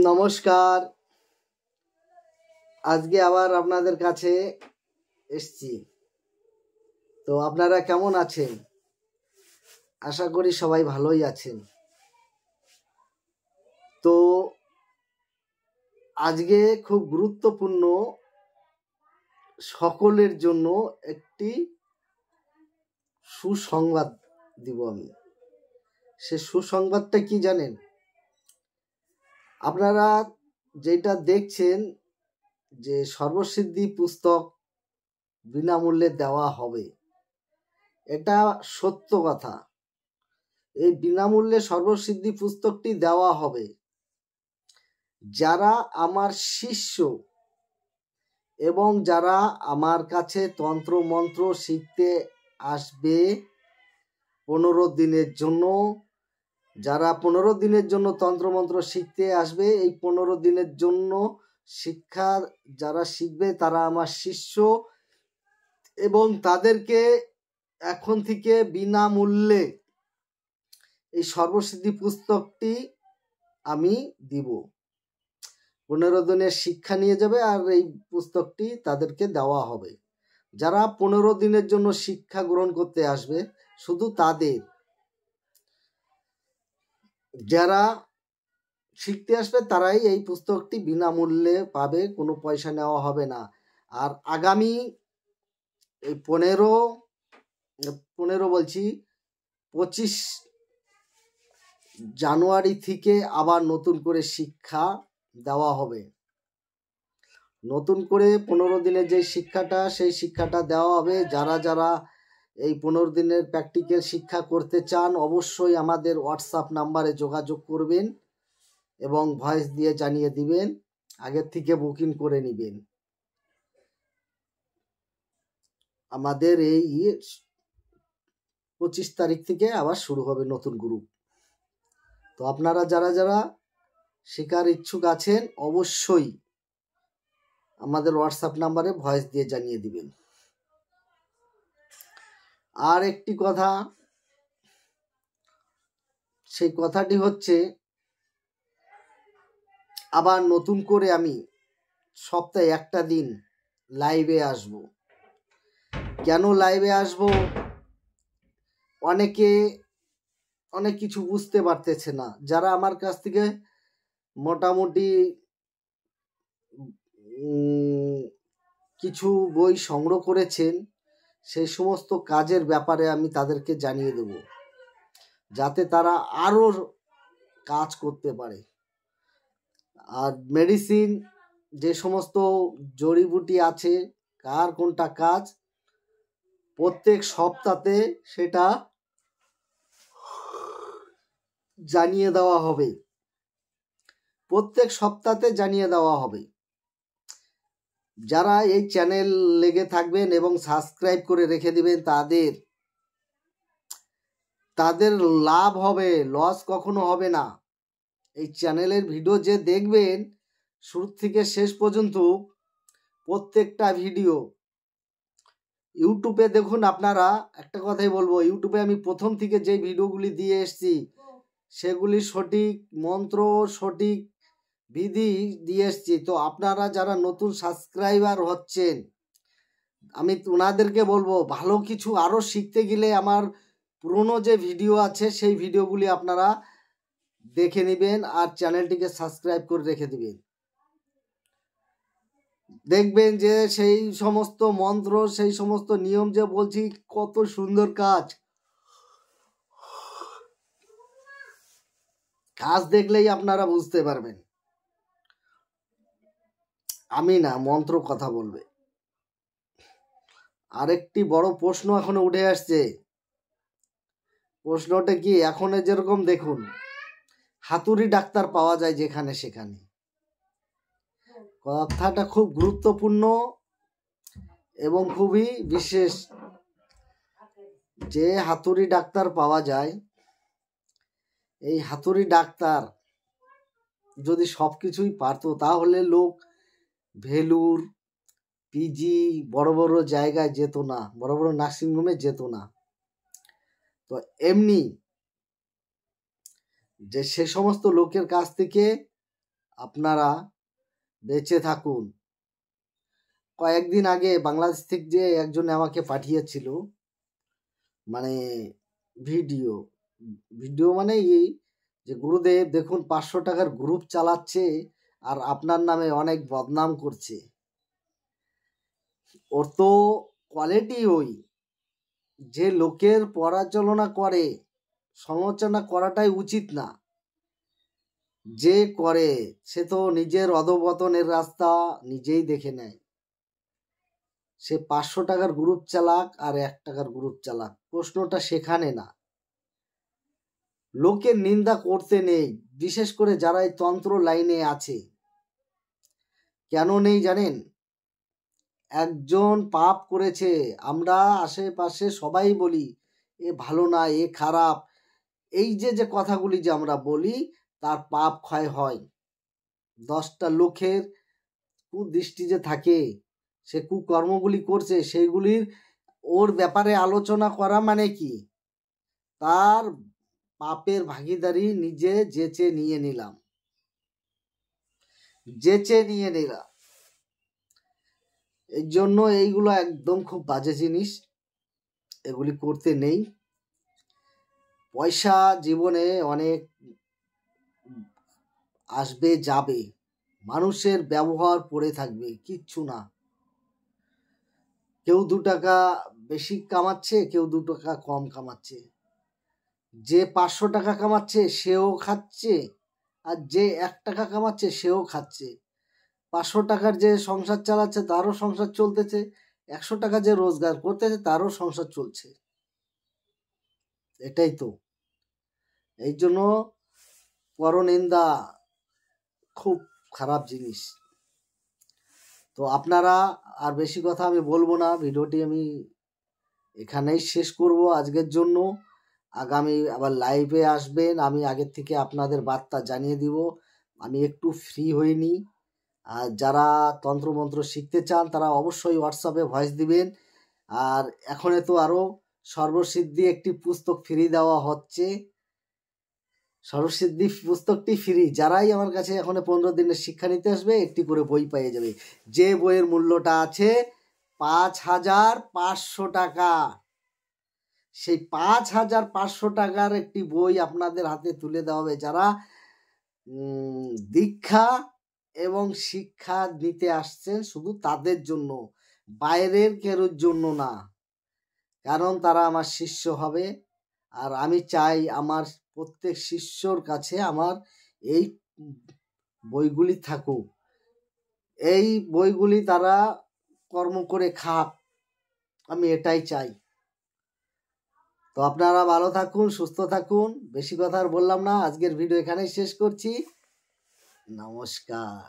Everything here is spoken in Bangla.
নমস্কার। আজকে আবার আপনাদের কাছে এসেছি। তো আপনারা কেমন আছেন? আশা করি সবাই ভালোই আছেন। তো আজকে খুব গুরুত্বপূর্ণ সকলের জন্য একটি সুসংবাদ দিব আমি। সে সুসংবাদটা কি জানেন? আপনারা যেটা দেখছেন যে সর্বসিদ্ধি পুস্তক বিনামূল্যে দেওয়া হবে, এটা সত্য কথা। এই বিনামূল্যে সর্বসিদ্ধি পুস্তকটি দেওয়া হবে যারা আমার শিষ্য এবং যারা আমার কাছে তন্ত্র মন্ত্র শিখতে আসবে 15 দিনের জন্য। যারা 15 দিনের জন্য তন্ত্রমন্ত্র শিখতে আসবে, এই 15 দিনের জন্য শিক্ষা যারা শিখবে তারা আমার শিষ্য, এবং তাদেরকে এখন থেকে বিনামূল্যে এই সর্বসিদ্ধি পুস্তকটি আমি দিব। 15 দিনের শিক্ষা নিয়ে যাবে আর এই পুস্তকটি তাদেরকে দেওয়া হবে। যারা 15 দিনের জন্য শিক্ষা গ্রহণ করতে আসবে, শুধু তাদের, যারা শিখতে আসবে তারাই এই পুস্তকটি বিনামূল্যে পাবে, কোনো পয়সা নেওয়া হবে না। আর আগামী এই 25 জানুয়ারি থেকে আবার নতুন করে শিক্ষা দেওয়া হবে। নতুন করে 15 দিনের যে শিক্ষাটা, সেই শিক্ষাটা দেওয়া হবে। যারা যারা এই 15 দিনের প্র্যাকটিক্যাল শিক্ষা করতে চান, অবশ্যই আমাদের হোয়াটসঅ্যাপ নাম্বারে যোগাযোগ করবেন এবং ভয়েস দিয়ে জানিয়ে দিবেন। আগের থেকে বুকিং করে নেবেন। আমাদের এই 25 তারিখ থেকে আবার শুরু হবে নতুন গ্রুপ। তো আপনারা যারা যারা শেখার ইচ্ছুক আছেন, অবশ্যই আমাদের হোয়াটসঅ্যাপ নাম্বারে ভয়েস দিয়ে জানিয়ে দিবেন। আর একটি কথা, সেই কথাটি হচ্ছে, আবার নতুন করে আমি সপ্তাহে একটা দিন লাইভে আসব। কেন লাইভে আসব? অনেকে অনেক কিছু বুঝতে পারতেছে না। যারা আমার কাছ থেকে মোটামুটি কিছু বই সংগ্রহ করেছেন, সেই সমস্ত কাজের ব্যাপারে আমি তাদেরকে জানিয়ে দেব, যাতে তারা আরো কাজ করতে পারে। আর মেডিসিন, যে সমস্ত জড়িবুটি আছে, কার কোনটা কাজ, প্রত্যেক সপ্তাহে সেটা জানিয়ে দেওয়া হবে। প্রত্যেক সপ্তাহে জানিয়ে দেওয়া হবে। যারা এই চ্যানেল লেগে থাকবেন এবং সাবস্ক্রাইব করে রেখে দিবেন, তাদের লাভ হবে, লস কখনো হবে না। এই চ্যানেলের ভিডিও যে দেখবেন শুরু থেকে শেষ পর্যন্ত, প্রত্যেকটা ভিডিও ইউটিউবে দেখুন। আপনারা একটা কথাই বলবো, ইউটিউবে আমি প্রথম থেকে যে ভিডিওগুলি দিয়ে এসেছি, সেগুলি সঠিক মন্ত্র, সঠিক বিধি দিয়ে এসেছি। তো আপনারা যারা নতুন সাবস্ক্রাইবার হচ্ছেন, আমি ওনাদেরকে বলবো, ভালো কিছু আরও শিখতে গেলে আমার পুরনো যে ভিডিও আছে সেই ভিডিওগুলি আপনারা দেখে নেবেন আর চ্যানেলটিকে সাবস্ক্রাইব করে রেখে দিবেন। দেখবেন যে সেই সমস্ত মন্ত্র, সেই সমস্ত নিয়ম যে বলছি, কত সুন্দর কাজ দেখলেই আপনারা বুঝতে পারবেন। আমি না, মন্ত্র কথা বলবে। আরেকটি বড় প্রশ্ন এখনো উঠে আসছে। প্রশ্নটা কি? এখন যেরকম দেখুন, হাতুড়ি ডাক্তার পাওয়া যায় যেখানে সেখানে। কথাটা খুব গুরুত্বপূর্ণ এবং খুবই বিশেষ। যে হাতুড়ি ডাক্তার পাওয়া যায়, এই হাতুড়ি ডাক্তার যদি সবকিছুই পারতো, তাহলে লোক ভেলুর, পিজি, বড় বড় জায়গায় যেত না, বড় বড় নার্সিংহোমে যেত না। তো এমনি যে সে সমস্ত লোকের কাছ থেকে আপনারা বেঁচে থাকুন। কয়েকদিন আগে বাংলাদেশ থেকে যে একজন আমাকে পাঠিয়েছিল মানে ভিডিও ভিডিও মানে এই যে গুরুদেব দেখুন 500 টাকার গ্রুপ চালাচ্ছে আর আপনার নামে অনেক বদনাম করছে। ওর তো কোয়ালিটি ওই যে লোকের পরাচালনা করে, সমালোচনা করাটাই উচিত না। যে করে সে তো নিজের অধঃপতনের রাস্তা নিজেই দেখে নেয়। সে 500 টাকার গ্রুপ চালাক আর 1 টাকার গ্রুপ চালাক, প্রশ্নটা সেখানে না। লোকের নিন্দা করতে নেই, বিশেষ করে যারা এই তন্ত্র লাইনে আছে। কেন নেই জানেন? একজন পাপ করেছে, আমরা আশেপাশে সবাই বলি এ ভালো না, এ খারাপ। এই যে যে কথাগুলি যে আমরা বলি তার পাপ ক্ষয় হয়। 10টা লোকের কুদৃষ্টি যে থাকে, সে কুকর্মগুলি করছে, সেইগুলির ওর ব্যাপারে আলোচনা করা মানে কি? তার পাপের ভাগিদারি নিজে যেচে নিয়ে নিলাম। এই জন্য এইগুলো একদম খুব বাজে জিনিস, এগুলি করতে নেই। পয়সা জীবনে অনেক আসবে যাবে, মানুষের ব্যবহার পড়ে থাকবে, কিচ্ছু না। কেউ 2 টাকা বেশি কামাচ্ছে, কেউ 2 টাকা কম কামাচ্ছে। যে 500 টাকা কামাচ্ছে সেও খাচ্ছে, আর যে 1 টাকা কামাচ্ছে সেও খাচ্ছে। 500 টাকার যে সংসার চালাচ্ছে তারও সংসার চলতেছে, 100 টাকা যে রোজগার করতেছে তারও সংসার চলছে। এটাই তো। এই জন্য পরনিন্দা খুব খারাপ জিনিস। তো আপনারা আর বেশি কথা আমি বলবো না, ভিডিওটি আমি এখানেই শেষ করব আজকের জন্য। আগামী আবার লাইভে আসবেন, আমি আগের থেকে আপনাদের বার্তা জানিয়ে দিব। আমি একটু ফ্রি হইনি। আর যারা তন্ত্রমন্ত্র শিখতে চান তারা অবশ্যই হোয়াটসঅ্যাপে ভয়েস দিবেন। আর এখন তো আরও সর্বসিদ্ধি একটি পুস্তক ফ্রি দেওয়া হচ্ছে। সর্বসিদ্ধি পুস্তকটি ফ্রি, যারাই আমার কাছে এখন 15 দিনের শিক্ষা নিতে আসবে একটি করে বই পেয়ে যাবে। যে বইয়ের মূল্যটা আছে 5,500 টাকা। সেই 5,500 টাকার একটি বই আপনাদের হাতে তুলে দেওয়া হবে যারা দীক্ষা এবং শিক্ষা নিতে আসছেন, শুধু তাদের জন্য, বাইরের কেউর জন্য না। কারণ তারা আমার শিষ্য হবে। আর আমি চাই আমার প্রত্যেক শিষ্যর কাছে আমার এই বইগুলি থাকুক, এই বইগুলি তারা কর্ম করে খাক, আমি এটাই চাই। তো আপনারা ভালো থাকুন, সুস্থ থাকুন। বেশি কথা আর বললাম না, আজকের ভিডিও এখানেই শেষ করছি। নমস্কার।